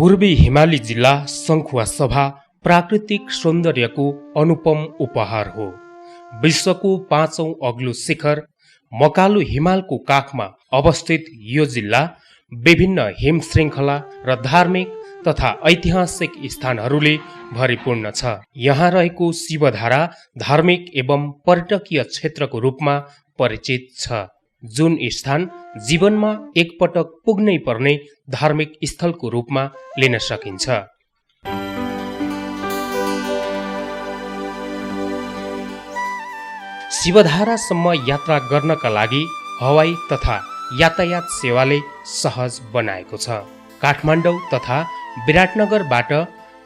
पूर्वी हिमाली जिल्ला सङ्खुवा सभा प्राकृतिक सौन्दर्यको अनुपम उपहार हो। विश्वको 5औं अग्लो शिखर मकालु हिमालको काखमा अवस्थित यो जिल्ला विभिन्न हिम श्रृङ्खला र धार्मिक तथा ऐतिहासिक स्थानहरूले भरिपूर्ण छ। यहाँ रहेको शिवधारा धार्मिक एवं पर्यटकीय क्षेत्रको रूपमा परिचित छ, जुन स्थान जीवनमा एकपटक पुग्नै पर्ने धार्मिक स्थलको रूपमा लिन सकिन्छ। शिवधारासम्म यात्रा गर्नका लागि हवाई तथा यातायात सेवाले सहज बनाएको छ। काठमाडौँ तथा विराटनगरबाट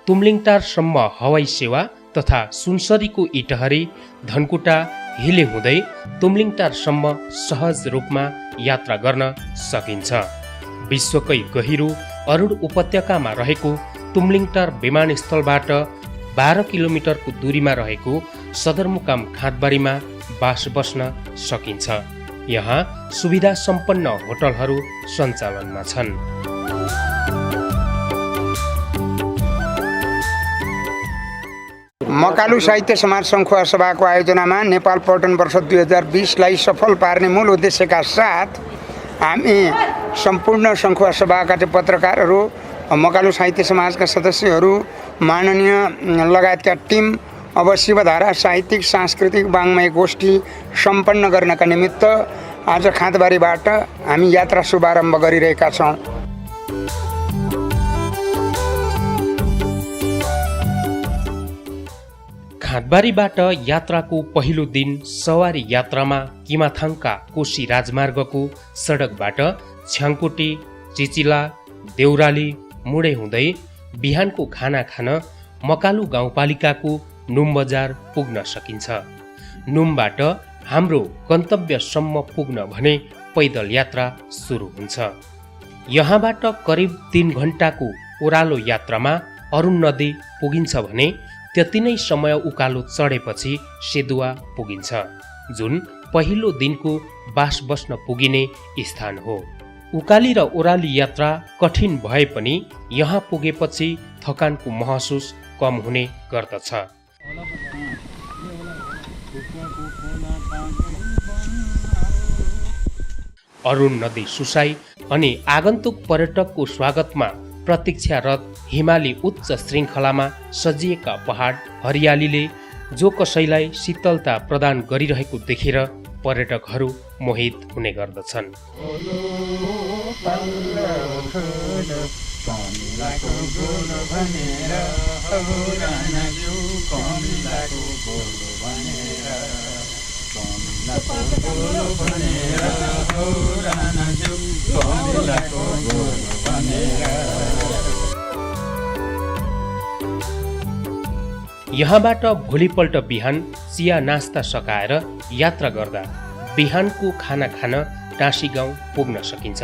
तुमलिङटारसम्म हवाई सेवा तथा सुनसरीको इटहरी धनकुटा हिले हुँदै तुमलिङटारसम्म सहज रूपमा यात्रा गर्न सकिन्छ। विश्वकै गहिरो अरुण उपत्यकामा रहेको तुमलिङटार विमानस्थलबाट 12 किलोमिटरको दूरीमा रहेको सदरमुकाम खाँदबारीमा बास बस्न सकिन्छ। यहाँ सुविधा सम्पन्न होटलहरू सञ्चालनमा छन्। मकालु साहित्य समाज सङ्खुवा सभाको आयोजनामा नेपाल पर्यटन वर्ष 2020लाई सफल पार्ने मूल उद्देश्यका साथ हामी सम्पूर्ण सङ्खुवा सभाका पत्रकारहरू, मकालु साहित्य समाजका सदस्यहरू, माननीय लगायतका टिम अब शिवधारा साहित्यिक सांस्कृतिक वाङ्मय गोष्ठी सम्पन्न गर्नका निमित्त आज खाँदबारीबाट हामी यात्रा शुभारम्भ गरिरहेका छौँ। खाँदबारीबाट यात्राको पहिलो दिन सवारी यात्रामा किमाथाङका कोशी राजमार्गको सडकबाट छ्याङकोटी, चिचिला, देउराली, मुडे हुँदै बिहानको खाना खान मकालु गाउँपालिकाको नुम बजार पुग्न सकिन्छ। नुमबाट हाम्रो गन्तव्यसम्म पुग्न भने पैदल यात्रा सुरु हुन्छ। यहाँबाट करिब 3 घण्टाको ओह्रालो यात्रामा अरुण नदी पुगिन्छ भने त्यति नै समय उकालो चढेपछि सेदुवा पुगिन्छ, जुन पहिलो दिनको बास बस्न पुगिने स्थान हो। उकाली र ओह्राली यात्रा कठिन भए पनि यहाँ पुगेपछि थकानको महसुस कम हुने गर्दछ। अरुण नदी सुसाई अनि आगन्तुक पर्यटकको स्वागतमा प्रतीक्षारत हिमाली उच्च श्रृङ्खलामा सजिएका पहाड हरियालीले जो कसैलाई शीतलता प्रदान गरिरहेको देखेर पर्यटकहरू मोहित हुने गर्दछन्। यहाँबाट भोलिपल्ट बिहान चिया नास्ता सकाएर यात्रा गर्दा बिहानको खाना खान टाँसी गाउँ पुग्न सकिन्छ।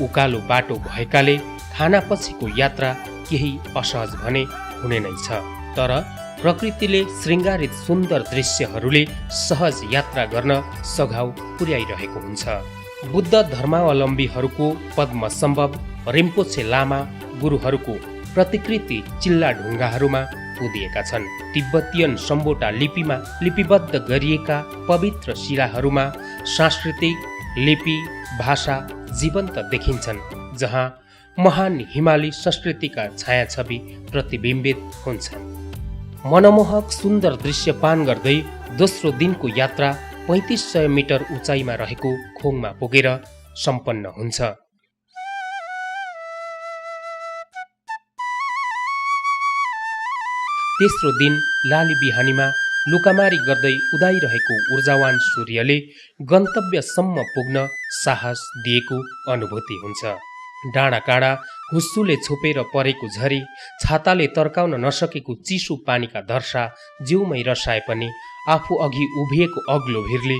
उकालो बाटो भएकाले खानापछिको यात्रा केही असहज भने हुने नै छ, तर प्रकृतिले श्रृङ्गारित सुन्दर दृश्यहरूले सहज यात्रा गर्न सघाउ पुर्याइरहेको हुन्छ। बुद्ध धर्मावलम्बीहरूको पद्म सम्भव रिम्पोछे लामा गुरुहरूको प्रतिकृति चिल्ला ढुङ्गाहरूमा उदिएका छन्। तिब्बतीयन सम्बोटा लिपिमा लिपिबद्ध गरिएका पवित्र शिलाहरूमा सांस्कृतिक लिपि भाषा जीवन्त देखिन्छन्, जहाँ महान हिमाली संस्कृतिका छायाछवि प्रतिबिम्बित हुन्छन्। मनमोहक सुन्दर दृश्य पान गर्दै दोस्रो दिनको यात्रा 3500 मिटर उचाइमा रहेको खोङमा पुगेर सम्पन्न हुन्छ। तेस्रो दिन लाली बिहानीमा लुकामारी गर्दै उदाइरहेको ऊर्जावान सूर्यले गन्तव्यसम्म पुग्न साहस दिएको अनुभूति हुन्छ। डाँडा काँडा हुस्सुले छोपेर परेको झरी, छाताले तर्काउन नसकेको चिसो पानीका धर्सा जिउमै रसाए पनि आफू अघि उभिएको अग्लो भिरले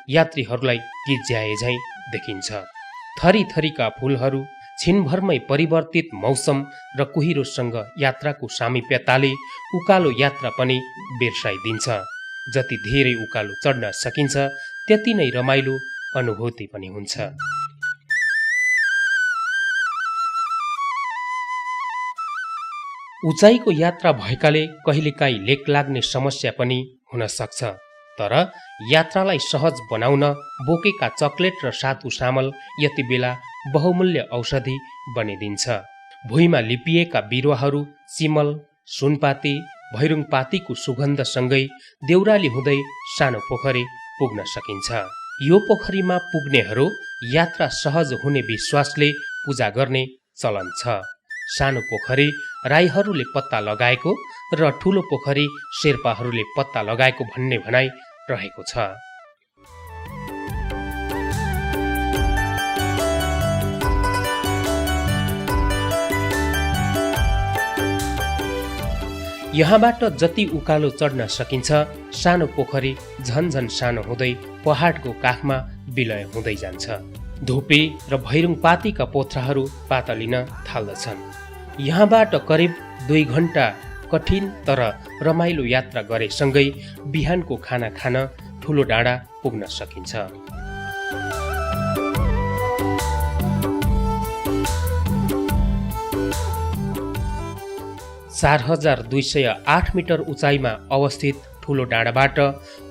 यात्रीहरूलाई गिज्याए झैँ देखिन्छ। थरी थरीका फुलहरू, छिनभरमै परिवर्तित मौसम र कुहिरोसँग यात्राको सामिप्यताले उकालो यात्रा पनि बिर्साइदिन्छ। जति धेरै उकालो चढ्न सकिन्छ त्यति नै रमाइलो अनुभूति पनि हुन्छ। उचाइको यात्रा भएकाले कहिलेकाहीँ लेक लाग्ने समस्या पनि हुन सक्छ, तर यात्रालाई सहज बनाउन बोकेका चकलेट र सातु सामल यति बेला बहुमूल्य औषधि बनिदिन्छ। भुइँमा लिपिएका बिरुवाहरू चिमल, सुनपाती, भैरुङपातीको सुगन्धसँगै देउराली हुँदै सानो पोखरी पुग्न सकिन्छ। यो पोखरीमा पुग्नेहरू यात्रा सहज हुने विश्वासले पूजा गर्ने चलन छ। सानो पोखरी राईहरूले पत्ता लगाएको र ठुलो पोखरी शेर्पाहरूले पत्ता लगाएको भन्ने भनाइ रहेको छ। यहाँबाट जति उकालो चढ्न सकिन्छ सानो पोखरी झन्झन सानो हुँदै पहाडको काखमा विलय हुँदै जान्छ। धुपी र भैरुङपातीका पोथ्राहरू पातलिन थाल्दछन्। यहाँबाट करिब 2 घण्टा कठिन तर रमाइलो यात्रा गरेसँगै बिहानको खाना खान ठुलो डाँडा पुग्न सकिन्छ। 4208 मिटर उचाइमा अवस्थित ठुलो डाँडाबाट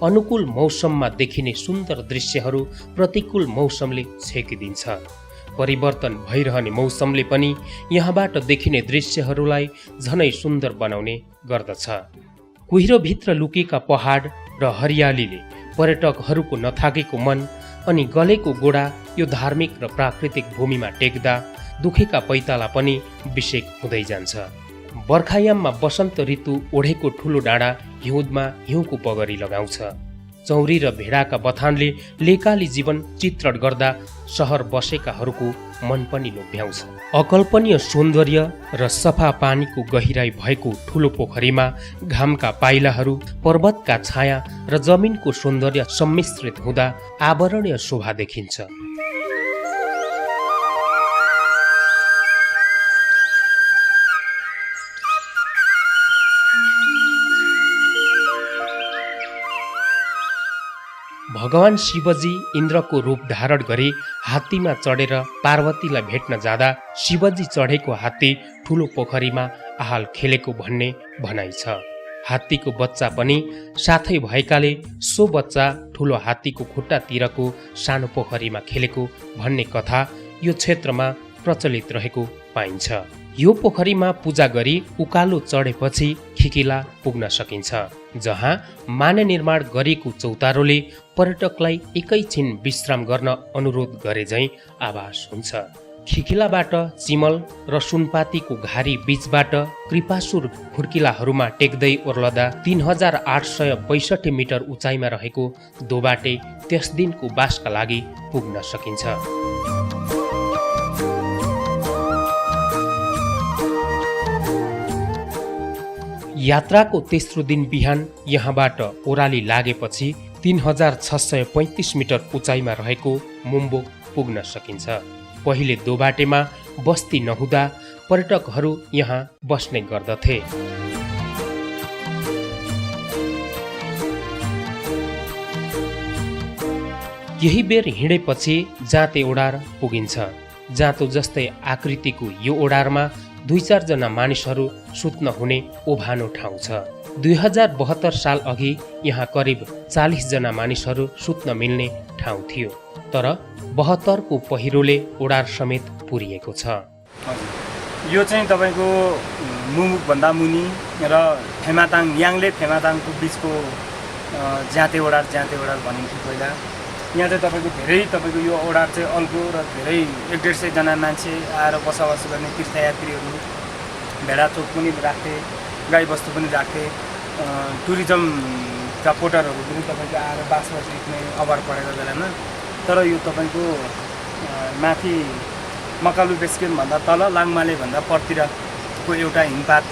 अनुकूल मौसममा देखिने सुन्दर दृश्यहरू प्रतिकूल मौसमले छेकिदिन्छ। परिवर्तन भइरहने मौसमले पनि यहाँबाट देखिने दृश्यहरूलाई झनै सुन्दर बनाउने गर्दछ। कुहिरोभित्र लुकेका पहाड र हरियालीले पर्यटकहरूको नथाकेको मन अनि गलेको गोडा यो धार्मिक र प्राकृतिक भूमिमा टेक्दा दुखेका पैताला पनि बिसेक हुँदै जान्छ। बर्खायाममा बसन्त ऋतु ओढेको ठुलो डाँडा हिउँदमा हिउँको पगरी लगाउँछ। चौरी र भेडाका बथानले लेकाली जीवन चित्रण गर्दा सहर बसेकाहरूको मन पनि लोभ्याउँछ। अकल्पनीय सौन्दर्य र सफा पानीको गहिराई भएको ठुलो पोखरीमा घामका पाइलाहरू, पर्वतका छाया र जमिनको सौन्दर्य सम्मिश्रित हुँदा आवरणीय शोभा देखिन्छ। भगवान शिवजी इन्द्रको रूप धारण गरी हात्तीमा चढेर पार्वतीलाई भेट्न जाँदा शिवजी चढेको हात्ती ठुलो पोखरीमा आहाल खेलेको भन्ने भनाइ छ। हात्तीको बच्चा पनि साथै भएकाले सो बच्चा ठुलो हात्तीको खुट्टातिरको सानो पोखरीमा खेलेको भन्ने कथा यो क्षेत्रमा प्रचलित रहेको पाइन्छ। यो पोखरीमा पूजा गरी उकालो चढेपछि खिकिला पुग्न सकिन्छ, जहाँ माने निर्माण गरिएको चौतारोले पर्यटकलाई एकैछिन विश्राम गर्न अनुरोध गरे झैँ आभास हुन्छ। खिकिलाबाट चिमल र सुनपातीको घारी बीचबाट कृपासुर खुर्किलाहरूमा टेक्दै ओर्लदा 3862 मिटर उचाइमा रहेको दोबाटे त्यस दिनको बासका लागि पुग्न सकिन्छ। यात्राको तेस्रो दिन बिहान यहाँबाट ओह्राली लागेपछि 3635 मिटर उचाइमा रहेको मुम्बोक पुग्न सकिन्छ। पहिले दोबाटेमा बस्ती नहुँदा पर्यटकहरू यहाँ बस्ने गर्दथे। यही बेर हिँडेपछि जाँते ओडार पुगिन्छ। जाँतो जस्तै आकृतिको यो ओडारमा 2-4 जना मानिसहरू सुत्न हुने ओभानो ठाउँ छ। 2072 साल अघि यहाँ करिब 40 जना मानिसहरू सुत्न मिल्ने ठाउँ थियो, तर 72 को पहिरोले ओडार समेत पुरिएको छ। यो चाहिँ तपाईको मुमुक भन्दा मुनि र फेमाताङ याङले फेमाताङको बिचको जाँते ओडार भनिन्थ्यो पहिला। यहाँ चाहिँ तपाईँको यो ओडार चाहिँ अल्गो र धेरै 150 जना मान्छे आएर बसोबास गर्ने तीर्थयात्रीहरू, भेडा चोक पनि राख्थे, गाई बस्तु पनि राख्थे, टुरिज्मका पोर्टरहरू पनि तपाईँको आएर बास बस्ने अभर परेको बेलामा। तर यो तपाईँको माथि मकालु बेस क्याम्प भन्दा तल लाङमाले भन्दा परतिरको एउटा हिमपात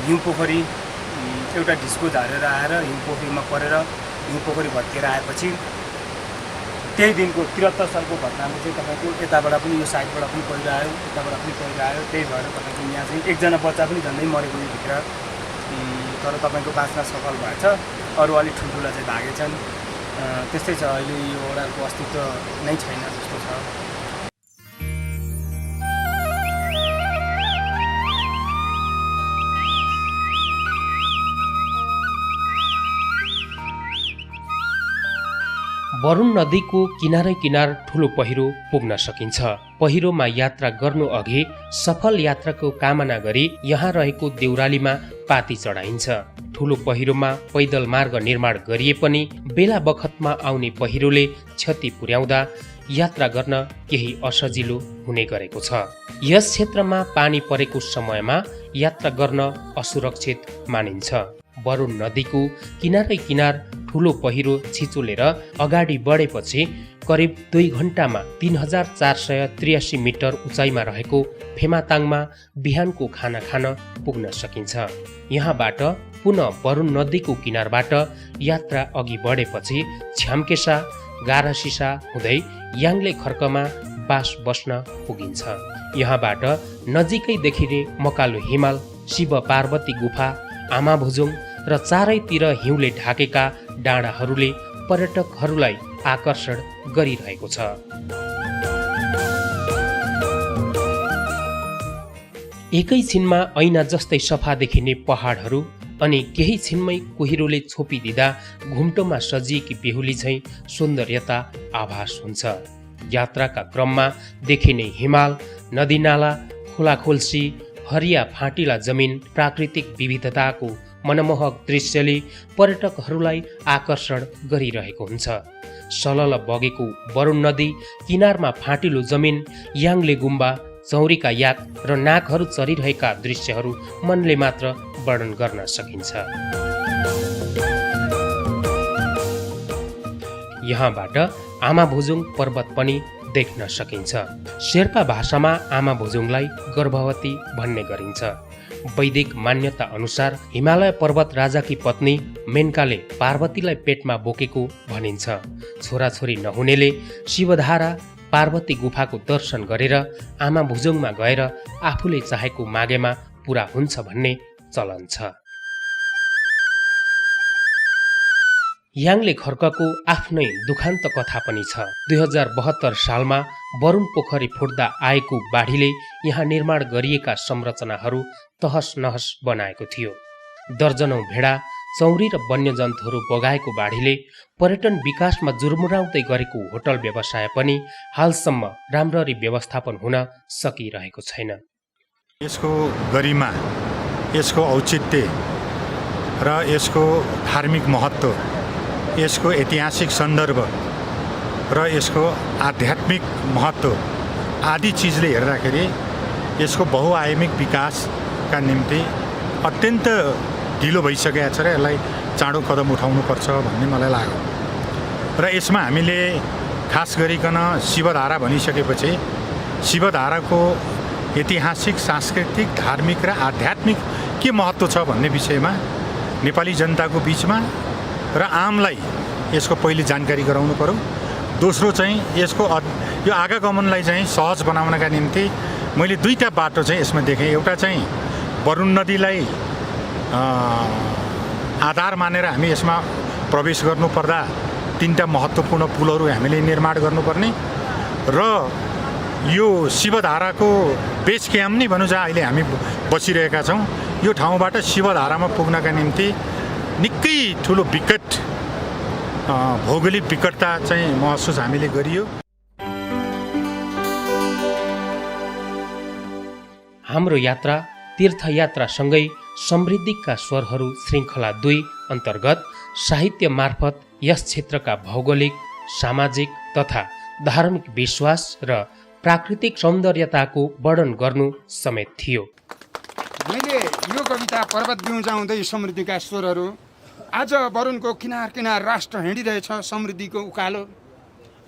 हिउँ पोखरी एउटा ढिस्को झारेर आएर हिउँ पोखरीमा परेर हिउँ पोखरी भत्केर आएपछि त्यही दिनको 73 सालको घटनामा चाहिँ तपाईँको यताबाट पनि यो साइडबाट पनि पहिरो आयो, यताबाट पनि पहिरो आयो। त्यही भएर तपाईँको यहाँ चाहिँ एकजना बच्चा पनि झन्डै मरेको यो भित्र, तर तपाईँको बाँच्न सफल भएछ। अरू अलिक ठुल्ठुला चाहिँ भागेछन्। त्यस्तै छ, अहिले यो ओडारको अस्तित्व नै छैन जस्तो छ। वरुण नदीको किनारै किनार ठुलो पहिरो पुग्न सकिन्छ। पहिरोमा यात्रा गर्नु अघि सफल यात्राको कामना गरी यहाँ रहेको देउरालीमा पाती चढाइन्छ। ठुलो पहिरोमा पैदल मार्ग निर्माण गरिए पनि बेला बखतमा आउने पहिरोले क्षति पुर्याउँदा यात्रा गर्न केही असजिलो हुने गरेको छ। यस क्षेत्रमा पानी परेको समयमा यात्रा गर्न असुरक्षित मानिन्छ। वरुण नदीको किनारै किनार ठुलो पहिरो छिचोलेर अगाडि बढेपछि करिब 2 घण्टामा 3483 मिटर उचाइमा रहेको फेमाताङमा बिहानको खाना खान पुग्न सकिन्छ। यहाँबाट पुनः वरुण नदीको किनारबाट यात्रा अघि बढेपछि छ्याम्केसा गारासिसा हुँदै याङले खर्कमा बास बस्न पुगिन्छ। यहाँबाट नजिकै देखिने मकालु हिमाल, शिव पार्वती गुफा, आमाभुजुङ र चारैतिर हिउँले ढाकेका डाँडाहरूले पर्यटकहरूलाई आकर्षण गरिरहेको छ। एकैछिनमा ऐना जस्तै सफा देखिने पहाडहरू अनि केही छिनमै कुहिरोले छोपिदिँदा घुम्टोमा सजिएकी बेहुली झैँ सौन्दर्यता आभास हुन्छ। यात्राका क्रममा देखिने हिमाल, नदीनाला, खोलाखोल्सी, हरिया फाँटिला जमिन, प्राकृतिक विविधताको मनमोहक दृश्यले पर्यटकहरूलाई आकर्षण गरिरहेको हुन्छ। सलल बगेको वरुण नदी किनारमा फाँटिलो जमिन, याङले गुम्बा, चौरीका याक र नाकहरू चरिरहेका दृश्यहरू मनले मात्र वर्णन गर्न सकिन्छ। यहाँबाट आमाभुजुङ पर्वत पनि देख्न सकिन्छ। शेर्पा भाषामा आमाभुजुङलाई गर्भवती भन्ने गरिन्छ। वैदिक मान्यता अनुसार हिमालय पर्वत राजाकी पत्नी मेनकाले पार्वतीलाई पेटमा बोकेको भनिन्छ। छोराछोरी नहुनेले शिवधारा पार्वती गुफाको दर्शन गरेर आमाभुजुङमा गएर आफूले चाहेको मागेमा पुरा हुन्छ भन्ने चलन छ। याङले खर्कको आफ्नै दुखान्त कथा पनि छ। 2072 सालमा वरुण पोखरी फुट्दा आएको बाढीले यहाँ निर्माण गरिएका संरचनाहरू तहस नहस बनाएको थियो। दर्जनौं भेडा, चौरी र वन्यजन्तुहरू बगाएको बाढीले पर्यटन विकासमा जुर्मुराउँदै गरेको होटल व्यवसाय पनि हालसम्म राम्ररी व्यवस्थापन हुन सकिरहेको छैन। यसको गरिमा, यसको औचित्य र यसको धार्मिक महत्त्व, यसको ऐतिहासिक सन्दर्भ र यसको आध्यात्मिक महत्त्व आदि चिजले हेर्दाखेरि यसको बहुआयामिक विकासका निम्ति अत्यन्त ढिलो भइसकेको छ र यसलाई चाँडो कदम उठाउनुपर्छ भन्ने मलाई लाग्यो। र यसमा हामीले खास गरिकन शिवधारा भनिसकेपछि शिवधाराको ऐतिहासिक, सांस्कृतिक, धार्मिक र आध्यात्मिक के महत्त्व छ भन्ने विषयमा नेपाली जनताको बिचमा र आमलाई यसको पहिले जानकारी गराउनु पर्यो। दोस्रो चाहिँ यसको यो आगमनलाई चाहिँ सहज बनाउनका निम्ति मैले 2टा बाटो चाहिँ यसमा देखेँ। एउटा चाहिँ वरुण नदीलाई आधार मानेर हामी यसमा प्रवेश गर्नुपर्दा 3टा महत्त्वपूर्ण पुलहरू हामीले निर्माण गर्नुपर्ने र यो शिवधाराको बेस क्याम्प नै भनौँ जहाँ अहिले हामी बसिरहेका छौँ, यो ठाउँबाट शिवधारामा पुग्नका निम्ति निकै ठुलो विकट भौगोलिक विकटता चाहिँ महसुस हामीले गरियो। हाम्रो यात्रा तीर्थयात्रासँगै समृद्धिका स्वरहरू श्रृङ्खला 2 अन्तर्गत साहित्य मार्फत यस क्षेत्रका भौगोलिक, सामाजिक तथा धार्मिक विश्वास र प्राकृतिक सौन्दर्यताको वर्णन गर्नु समेत थियो। मैले यो कविता पर्वत बिउजाउँदै समृद्धिका स्वरहरू, आज वरुणको किनार किनार राष्ट्र हिँडिरहेछ समृद्धिको उकालो,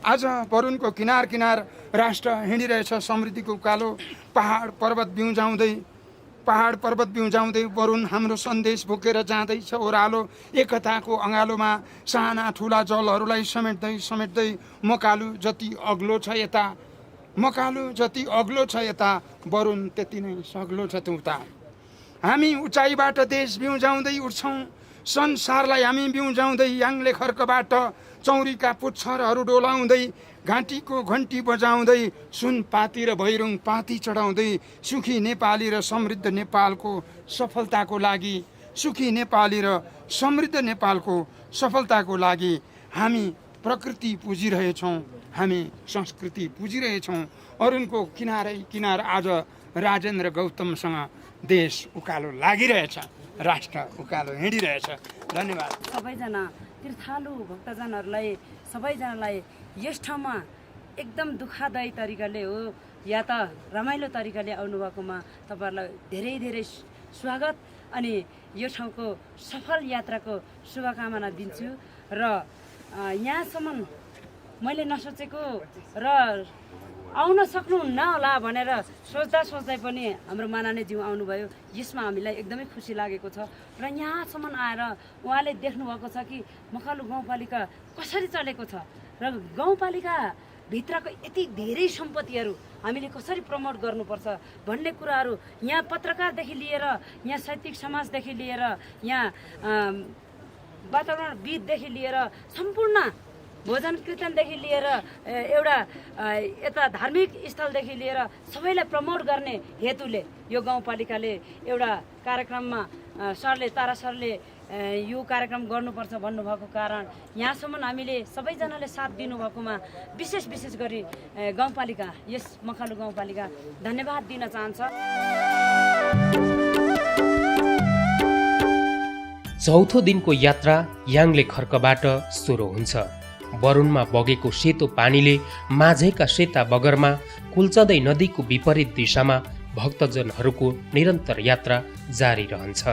आज वरुणको किनार किनार राष्ट्र हिँडिरहेछ समृद्धिको उकालो, पहाड पर्वत बिउजाउँदै वरुण हाम्रो सन्देश बोकेर जाँदैछ ओह्रालो, एकताको अँगालोमा साना ठुला जलहरूलाई समेट्दै मकालु जति अग्लो छ यता वरुण त्यति नै सग्लो छ उता। हामी उचाइबाट देश बिउजाउँदै उठ्छौँ, संसारलाई हामी बिउजाउँदै याङले खर्कबाट चौरीका पुच्छरहरू डोलाउँदै, घाँटीको घन्टी बजाउँदै, सुन पाती र भैरुङ पाती चढाउँदै, सुखी नेपाली र समृद्ध नेपालको सफलताको लागि हामी प्रकृति पुजिरहेछौँ, हामी संस्कृति पुजिरहेछौँ। अरुणको किनार आज राजेन्द्र गौतमसँग देश उकालो लागिरहेछ, राष्ट्र उकालो हिँडिरहेछ। धन्यवाद। सबैजना तीर्थालु भक्तजनहरूलाई सबैजनालाई यस ठाउँमा एकदम दुःखदायी तरिकाले हो या त रमाइलो तरिकाले आउनुभएकोमा तपाईँहरूलाई धेरै धेरै स्वागत अनि यो ठाउँको सफल यात्राको शुभकामना दिन्छु। र यहाँसम्म मैले नसोचेको र आउन सक्नुहुन्न होला भनेर सोच्दै पनि हाम्रो माननीयज्यू आउनुभयो, यसमा हामीलाई एकदमै खुसी लागेको छ। र यहाँसम्म आएर उहाँले देख्नुभएको छ कि मकालु गाउँपालिका कसरी चलेको छ र गाउँपालिका भित्रको यति धेरै सम्पत्तिहरू हामीले कसरी प्रमोट गर्नुपर्छ भन्ने कुराहरू यहाँ पत्रकारदेखि लिएर यहाँ साहित्यिक समाजदेखि लिएर यहाँ वातावरणविददेखि लिएर सम्पूर्ण भोजन कीर्तनदेखि लिएर एउटा यता धार्मिक स्थलदेखि लिएर सबैलाई प्रमोट गर्ने हेतुले यो गाउँपालिकाले एउटा कार्यक्रममा तारा सरले यो कार्यक्रम गर्नुपर्छ भन्नुभएको कारण यहाँसम्म हामीले सबैजनाले साथ दिनुभएकोमा विशेष गरी गाउँपालिका यस मकालु गाउँपालिका धन्यवाद दिन चाहन्छ। चौथो दिनको यात्रा याङले खर्कबाट सुरु हुन्छ। वरुणमा बगेको सेतो पानीले माझेका सेता बगरमा कुल्चदै नदीको विपरीत दिशामा भक्तजनहरूको निरन्तर यात्रा जारी रहन्छ।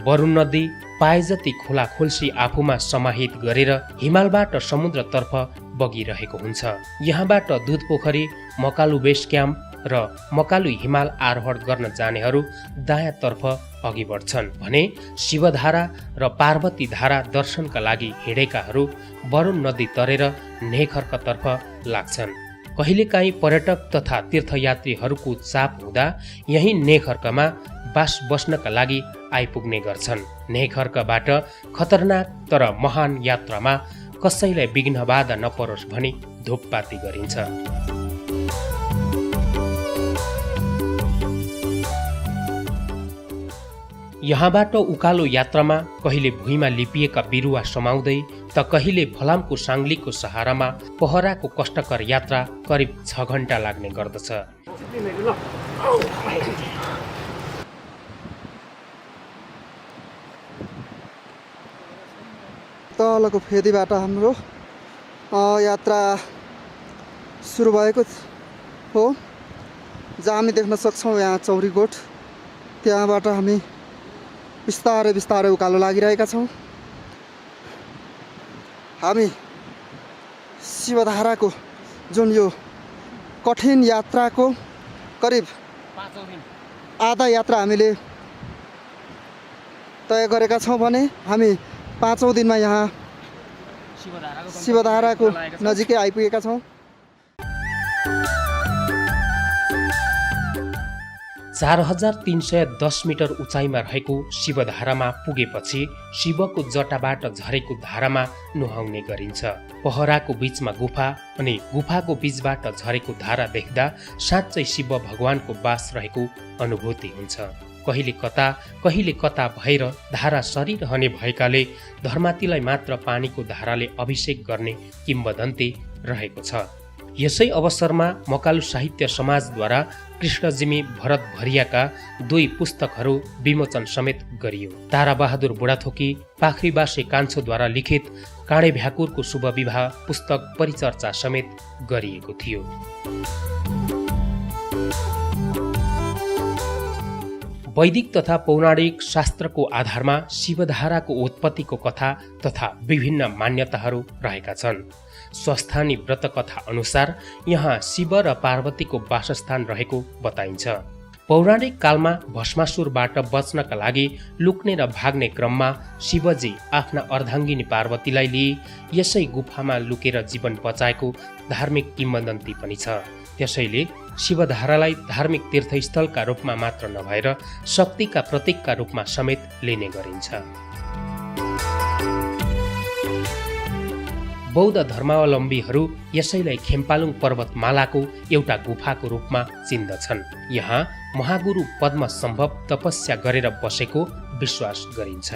वरुण नदी पाएजति खोला खोल्सी आफूमा समाहित गरेर हिमालबाट समुद्रतर्फ बगिरहेको हुन्छ। यहाँबाट दुध पोखरी, मकालु बेस क्याम्प र मकालु हिमाल आरोहण गर्न जानेहरू दायाँतर्फ अघि बढ्छन् भने शिवधारा र पार्वती धारा दर्शनका लागि हिँडेकाहरू वरुण नदी तरेर नेखर्कतर्फ लाग्छन्। कहिलेकाहीँ पर्यटक तथा तीर्थयात्रीहरूको चाप हुँदा यही नेखर्कमा बास बस्नका लागि आइपुग्ने गर्छन्। नेखर्कबाट खतरनाक तर महान यात्रामा कसैलाई विघ्न बाधा नपरोस् भनी धूपपाती गरिन्छ। यहाँबाट उकालो यात्रामा कहिले भुइँमा लिपिएका बिरुवा समाउँदै त कहिले फलामको साङ्लीको सहारामा पहराको कष्टकर यात्रा करिब 6 घण्टा लाग्ने गर्दछ। तलको फेदीबाट हाम्रो यात्रा सुरु भएको हो, जहाँ हामी देख्न सक्छौँ यहाँ चौरीकोट। त्यहाँबाट हामी बिस्तारै उकालो लागिरहेका छौँ। हामी शिवधाराको जुन यो कठिन यात्राको करिब आधा यात्रा हामीले तय गरेका छौँ भने हामी 5औं दिनमा यहाँ शिवधाराको नजिकै आइपुगेका छौँ। 4310 मिटर उचाइमा रहेको शिवधारामा पुगेपछि शिवको जटाबाट झरेको धारामा नुहाउने गरिन्छ। पहराको बीचमा गुफा अनि गुफाको बीचबाट झरेको धारा देख्दा साँच्चै शिव भगवानको बास रहेको अनुभूति हुन्छ। कहिले कता भएर धारा सरिरहने भएकाले धर्मातीलाई मात्र पानीको धाराले अभिषेक गर्ने किम्वदन्ती रहेको छ। यसै अवसरमा मकालु साहित्य समाजद्वारा कृष्णजिमी भरत भरियाका 2 पुस्तकहरू विमोचन समेत गरियो। ताराबहादुर बुढाथोकी पाखरीबासे कान्छोद्वारा लिखित काँडे भ्याकुरको शुभ विवाह पुस्तक परिचर्चा समेत गरिएको थियो। वैदिक तथा पौराणिक शास्त्रको आधारमा शिवधाराको उत्पत्तिको कथा तथा विभिन्न मान्यताहरू रहेका छन्। स्वस्थानी व्रतकथा अनुसार यहाँ शिव र पार्वतीको वासस्थान रहेको बताइन्छ। पौराणिक कालमा भस्मासुरबाट बच्नका लागि लुक्ने र भाग्ने क्रममा शिवजी आफ्ना अर्धाङ्गिनी पार्वतीलाई लिए यसै गुफामा लुकेर जीवन बचाएको धार्मिक किम्वदन्ती पनि छ। त्यसैले शिवधारालाई धार्मिक तीर्थस्थलका रूपमा मात्र नभएर शक्तिका प्रतीकका रूपमा समेत लिने गरिन्छ। बौद्ध धर्मावलम्बीहरू यसैलाई खेम्पालुङ पर्वतमालाको एउटा गुफाको रूपमा चिन्दछन्। यहाँ महागुरु पद्म सम्भव तपस्या गरेर बसेको विश्वास गरिन्छ।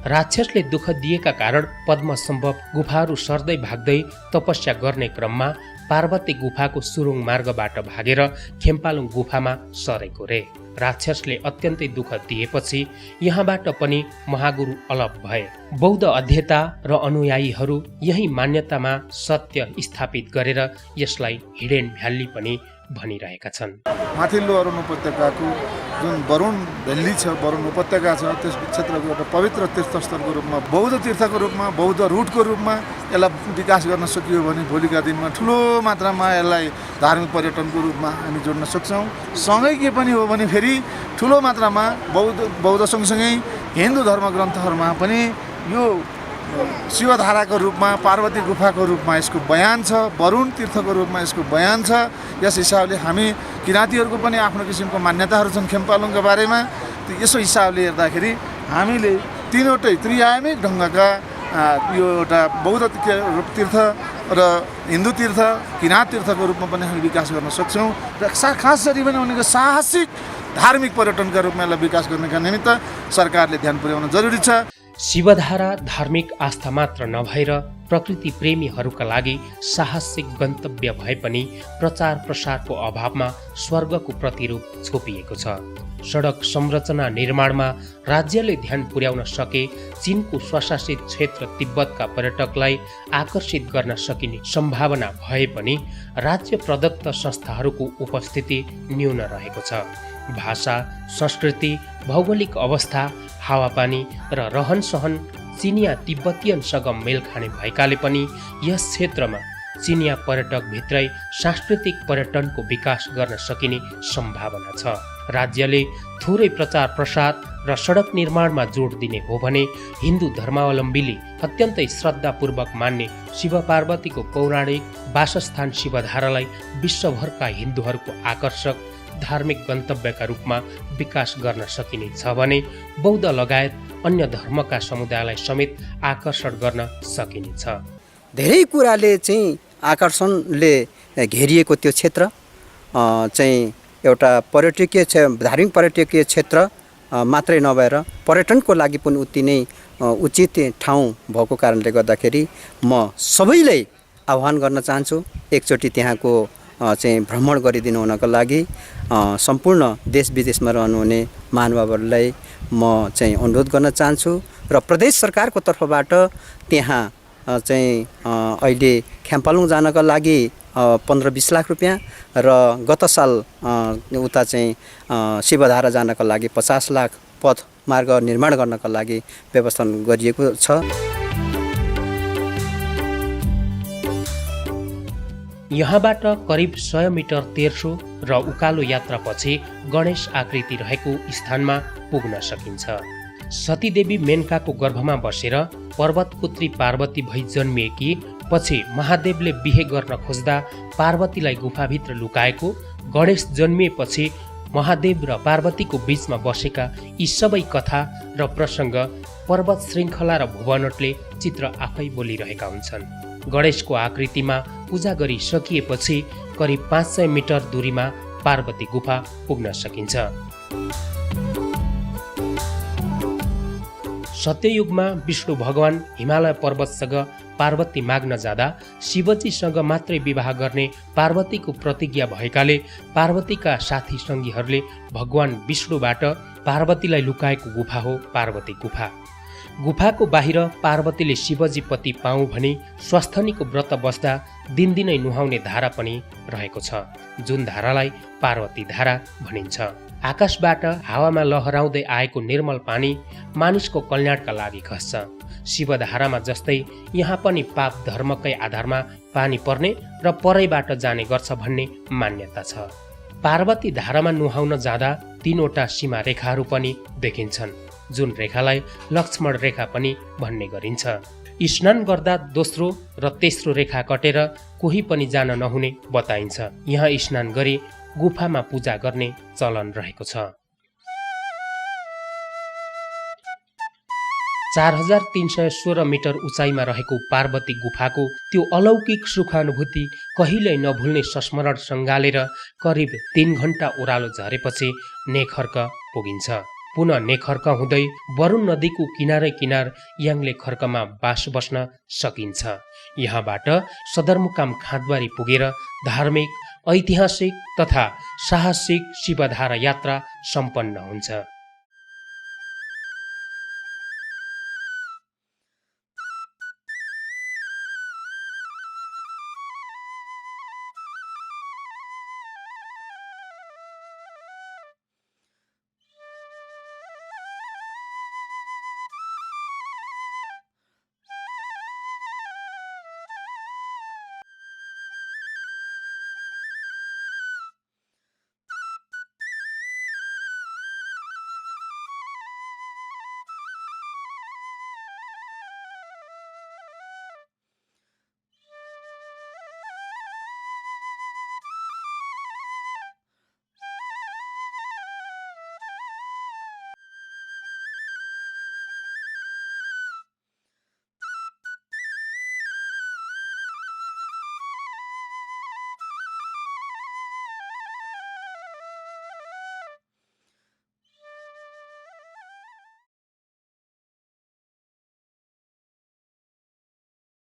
राक्षसले दुःख दिएका कारण पद्मसम्भव गुफाहरू सर्दै भाग्दै तपस्या गर्ने क्रममा पार्वती गुफाको सुरुङ मार्गबाट भागेर खेम्पालुङ गुफामा सरेको रे। राक्षसले अत्यन्तै दुःख दिएपछि यहाँबाट पनि महागुरु अलप भए। बौद्ध अध्येता र अनुयायीहरू यही मान्यतामा सत्य स्थापित गरेर यसलाई हिडेन भ्याली पनि भनिरहेका छन्। माथिल्लो अरुण उपत्यकाको जुन वरुण भ्याली छ, वरुण उपत्यका छ, त्यस क्षेत्रको एउटा पवित्र तीर्थस्थलको रूपमा, बौद्ध तीर्थको रूपमा, बौद्ध रुटको रूपमा यसलाई विकास गर्न सकियो भने भोलिका दिनमा ठुलो मात्रामा यसलाई धार्मिक पर्यटनको रूपमा हामी जोड्न सक्छौँ। सँगै के पनि हो भने फेरि ठुलो मात्रामा बौद्ध सँगसँगै हिन्दू धर्मग्रन्थहरूमा पनि यो शिवधाराको रूपमा, पार्वती गुफाको रूपमा यसको बयान छ, वरुण तीर्थको रूपमा यसको बयान छ। यस हिसाबले हामी किराँतीहरूको पनि आफ्नो किसिमको मान्यताहरू छन् खेम्पालुङको बारेमा। यसो हिसाबले हेर्दाखेरि हामीले तीनवटै त्रिआयामिक ढङ्गका यो एउटा बौद्ध तीर्थ र हिन्दू तीर्थ, किराँत तीर्थको रूपमा पनि हामी विकास गर्न सक्छौँ। र खास गरी पनि उनीको साहसिक धार्मिक पर्यटनका रूपमा यसलाई विकास गर्नका निमित्त सरकारले ध्यान पुर्याउन जरुरी छ। शिवधारा धार्मिक आस्था मात्र नभएर प्रकृति प्रेमीहरूका लागि साहसिक गन्तव्य भए पनि प्रचार प्रसारको अभावमा स्वर्गको प्रतिरूप छोपिएको छ। सडक संरचना निर्माणमा राज्यले ध्यान पुर्याउन सके चीनको स्वशासित क्षेत्र तिब्बतका पर्यटकलाई आकर्षित गर्न सकिने सम्भावना भए पनि राज्य प्रदत्त संस्थाहरूको उपस्थिति न्यून रहेको छ। भाषा, संस्कृति, भौगोलिक अवस्था, हावापानी र रहनसहन चिनिया तिब्बतीयनसँग मेल खाने भएकाले पनि यस क्षेत्रमा चिनिया पर्यटक भित्रै सांस्कृतिक पर्यटनको विकास गर्न सकिने सम्भावना छ। राज्यले थोरै प्रचार प्रसार र सडक निर्माणमा जोड दिने हो भने हिन्दू धर्मावलम्बीले अत्यन्तै श्रद्धापूर्वक मान्ने शिव पार्वतीको पौराणिक वासस्थान शिवधारालाई विश्वभरका हिन्दूहरूको आकर्षक धार्मिक गन्तव्यका रूपमा विकास गर्न सकिने छ भने बौद्ध लगायत अन्य धर्मका समुदायलाई समेत आकर्षण गर्न सकिनेछ। धेरै कुराले चाहिँ आकर्षणले घेरिएको त्यो क्षेत्र चाहिँ एउटा पर्यटकीय धार्मिक पर्यटकीय क्षेत्र मात्रै नभएर पर्यटनको लागि पनि उति नै उचित ठाउँ भएको कारणले गर्दाखेरि म सबैलाई आह्वान गर्न चाहन्छु एकचोटि त्यहाँको चाहिँ भ्रमण गरिदिनु हुनको लागि सम्पूर्ण देश विदेशमा रहनुहुने महानुभावहरूलाई म चाहिँ अनुरोध गर्न चाहन्छु र प्रदेश सरकारको तर्फबाट त्यहाँ चाहिँ अहिले खेम्पालुङ जानको लागि 15-20 लाख रुपियाँ र गत साल उता चाहिँ शिवधारा जानको लागि 50 लाख पथ मार्ग निर्माण गर्नका लागि व्यवस्था गरिएको छ। यहाँबाट करिब 100 मिटर तेर्सो र उकालो यात्रापछि गणेश आकृति रहेको स्थानमा पुग्न सकिन्छ। सतीदेवी मेनकाको गर्भमा बसेर पर्वतपुत्री पार्वती भई जन्मिएकी पछि महादेवले बिहे गर्न खोज्दा पार्वतीलाई गुफाभित्र लुकाएको, गणेश जन्मिएपछि महादेव र पार्वतीको बीचमा बसेका यी सबै कथा र प्रसङ्ग पर्वत श्रृङ्खला र भुवनटले चित्र आफै बोलिरहेका हुन्छन्। गणेशको आकृतिमा पूजा गरिसकिएपछि करिब 500 मिटर दूरीमा पार्वती गुफा पुग्न सकिन्छ। सत्ययुगमा विष्णु भगवान हिमालय पर्वतसँग पार्वती माग्न जाँदा शिवजीसँग मात्रै विवाह गर्ने पार्वतीको प्रतिज्ञा भएकाले पार्वतीका साथी सङ्गीहरूले भगवान विष्णुबाट पार्वतीलाई लुकाएको गुफा हो पार्वती गुफा। गुफाको बाहिर पार्वतीले शिवजी पति पाऊँ भनी स्वास्थनीको व्रत बस्दा दिनदिनै नुहाउने धारा पनि रहेको छ, जुन धारालाई पार्वती धारा भनिन्छ। आकाशबाट हावामा लहराउँदै आएको निर्मल पानी मानिसको कल्याणका लागि खस्छ। शिवधारामा जस्तै यहाँ पनि पाप धर्मकै आधारमा पानी पर्ने र परैबाट जाने गर्छ भन्ने मान्यता छ। पार्वती धारामा नुहाउन जाँदा 3वटा सीमा रेखाहरू पनि देखिन्छन्, जुन रेखालाई लक्ष्मण रेखा पनि भन्ने गरिन्छ। स्नान गर्दा दोस्रो र तेस्रो रेखा कटेर कोही पनि जान नहुने बताइन्छ। यहाँ स्नान गरी गुफामा पूजा गर्ने चलन रहेको छ। 4316 मिटर उचाइमा रहेको पार्वती गुफाको त्यो अलौकिक सुखानुभूति कहिल्यै नभुल्ने संस्मरण सँगालेर करिब 3 घण्टा ओह्रालो झरेपछि नेखर्क पुगिन्छ। पुनः नेखर्क हुँदै वरुण नदीको किनारै किनार याङले खर्कमा बास बस्न सकिन्छ। यहाँबाट सदरमुकाम खाँदबारी पुगेर धार्मिक, ऐतिहासिक तथा साहसिक शिवधारा यात्रा सम्पन्न हुन्छ।